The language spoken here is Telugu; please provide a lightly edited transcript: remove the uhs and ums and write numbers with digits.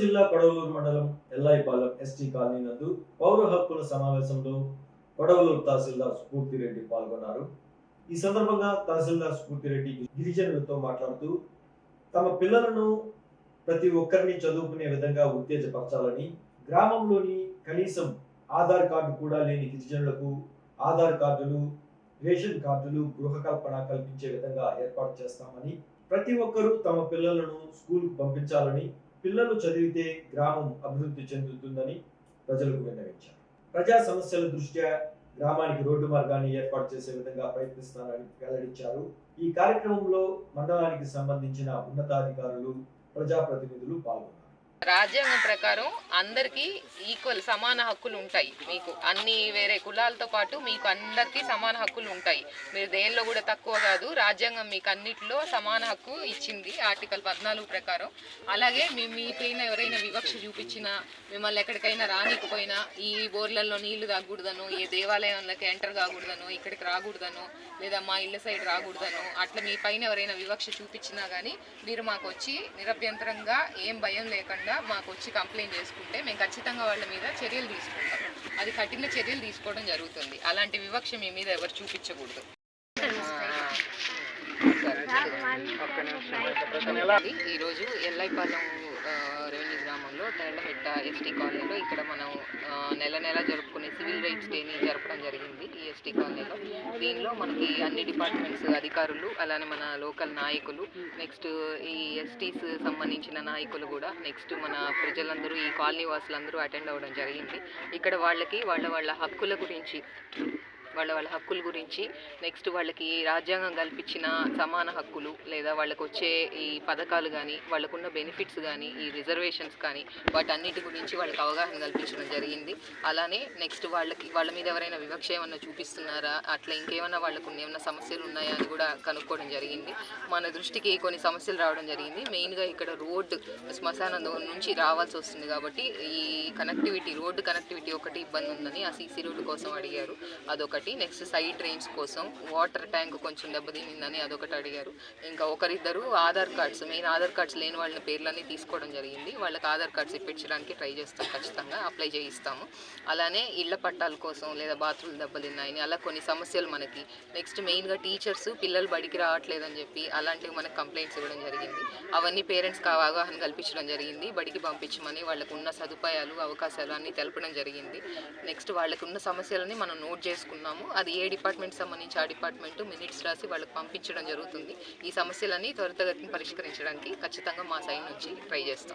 జిల్లా కొడవలూరు మండలం ఎల్లాయిపాలెం ఎస్టీ కాలనీ నందు పౌర హక్కుల సమావేశంలో కొడవలూరు తహసీల్దార్ స్ఫూర్తిరెడ్డి పాల్గొన్నారు. ఈ సందర్భంగా తహసీల్దార్ స్ఫూర్తిరెడ్డి గిరిజనులతో మాట్లాడుతూ తమ పిల్లలను ప్రతి ఒక్కరిని చదువుకునే విధంగా ఉత్తేజపరచాలని, గ్రామంలోని కనీసం ఆధార్ కార్డు కూడా లేని గిరిజనులకు ఆధార్ కార్డులు, రేషన్ కార్డులు, గృహ కల్పన కల్పించే విధంగా ఏర్పాటు చేస్తామని, ప్రతి ఒక్కరూ తమ పిల్లలను స్కూల్కు పంపించాలని, పిల్లలు చదివితే గ్రామం అభివృద్ధి చెందుతుందని ప్రజలకు విన్నవించారు. ప్రజా సమస్యల దృష్ట్యా గ్రామానికి రోడ్డు మార్గాన్ని ఏర్పాటు చేసే విధంగా ప్రయత్నిస్తానని వెల్లడించారు. ఈ కార్యక్రమంలో మండలానికి సంబంధించిన ఉన్నతాధికారులు, ప్రజాప్రతినిధులు పాల్గొన్నారు. రాజ్యాంగం ప్రకారం అందరికీ ఈక్వల్ సమాన హక్కులు ఉంటాయి. మీకు అన్ని వేరే కులాలతో పాటు మీకు అందరికీ సమాన హక్కులు ఉంటాయి. మీరు దేనిలో కూడా తక్కువ కాదు. రాజ్యాంగం మీకు అన్నిటిలో సమాన హక్కు ఇచ్చింది ఆర్టికల్ 14 ప్రకారం. అలాగే మీ పైన ఎవరైనా వివక్ష చూపించినా, మిమ్మల్ని ఎక్కడికైనా రానికపోయినా, ఈ బోర్లలో నీళ్లు తాగకూడదను, ఏ దేవాలయంలోకి ఎంటర్ కాకూడదను, ఇక్కడికి రాకూడదను, లేదా మా ఇళ్ళ సైడ్ రాకూడదను, అట్లా మీ పైన ఎవరైనా వివక్ష చూపించినా కానీ మీరు మాకు వచ్చి నిరభ్యంతరంగా ఏం భయం లేకుండా మాకు వచ్చి కంప్లైంట్ చేసుకుంటే మేము ఖచ్చితంగా వాళ్ళ మీద చర్యలు తీసుకుంటాం. అది కఠిన చర్యలు తీసుకోవడం జరుగుతుంది. అలాంటి వివక్ష మీ మీద ఎవరు చూపించకూడదు. ఈరోజు ఎల్లాయిపాలెం రెవెన్యూ గ్రామంలో తెల్లహెట్ట ఎస్టీ కాలనీలో ఇక్కడ మనం నెల జరుపుకునే సివిల్ రైట్స్ డేని జరపడం జరిగింది ఈ ఎస్టీ కాలనీలో. దీనిలో మనకి అన్ని డిపార్ట్మెంట్స్ అధికారులు, అలానే మన లోకల్ నాయకులు, నెక్స్ట్ ఈ ఎస్టీస్ సంబంధించిన నాయకులు కూడా, నెక్స్ట్ మన ప్రజలందరూ, ఈ కాలనీ వాసులందరూ అటెండ్ అవ్వడం జరిగింది. ఇక్కడ వాళ్ళకి వాళ్ళ హక్కుల గురించి నెక్స్ట్ వాళ్ళకి రాజ్యాంగం కల్పించిన సమాన హక్కులు, లేదా వాళ్ళకు వచ్చే ఈ పథకాలు కానీ, వాళ్ళకున్న బెనిఫిట్స్ కానీ, ఈ రిజర్వేషన్స్ కానీ, వాటన్నిటి గురించి వాళ్ళకి అవగాహన కల్పించడం జరిగింది. అలానే నెక్స్ట్ వాళ్ళ మీద ఎవరైనా వివక్ష ఏమన్నా చూపిస్తున్నారా, అట్లా ఇంకేమైనా వాళ్ళకు ఏమైనా సమస్యలు ఉన్నాయా అని కూడా కనుక్కోవడం జరిగింది. మన దృష్టికి కొన్ని సమస్యలు రావడం జరిగింది. మెయిన్గా ఇక్కడ రోడ్డు శ్మశానం నుంచి రావాల్సి వస్తుంది కాబట్టి ఈ రోడ్డు కనెక్టివిటీ ఒకటి ఇబ్బంది ఉందని ఆ సీసీ రోడ్డు కోసం అడిగారు, అదొకటి. నెక్స్ట్ సైడ్ డ్రైన్స్ కోసం వాటర్ ట్యాంక్ కొంచెం దెబ్బతినిందని అదొకటి అడిగారు. ఇంకా ఒకరిద్దరు మెయిన్ ఆధార్ కార్డ్స్ లేని వాళ్ళ పేర్లన్నీ తీసుకోవడం జరిగింది. వాళ్ళకి ఆధార్ కార్డ్స్ ఇప్పించడానికి ట్రై చేస్తాం, ఖచ్చితంగా అప్లై చేయిస్తాము. అలానే ఇళ్ల పట్టాల కోసం, లేదా బాత్రూమ్ దెబ్బతిన్నాయని, అలా కొన్ని సమస్యలు మనకి. నెక్స్ట్ మెయిన్గా టీచర్స్ పిల్లలు బడికి రావట్లేదని చెప్పి అలాంటివి మనకు కంప్లైంట్స్ ఇవ్వడం జరిగింది. అవన్నీ పేరెంట్స్కి అవగాహన కల్పించడం జరిగింది. బడికి పంపించమని వాళ్ళకు ఉన్న సదుపాయాలు, అవకాశాలు అన్నీ తెలపడం జరిగింది. నెక్స్ట్ వాళ్ళకు ఉన్న సమస్యలని మనం నోట్ చేసుకున్నాము. అది ఏ డిపార్ట్మెంట్ సంబంధించి ఆ డిపార్ట్మెంట్ మినిట్స్ రాసి వాళ్ళకి పంపించడం జరుగుతుంది. ఈ సమస్యలన్నీ త్వరితగతిని పరిష్కరించడానికి ఖచ్చితంగా మా సైడ్ నుంచి ట్రై చేస్తాం.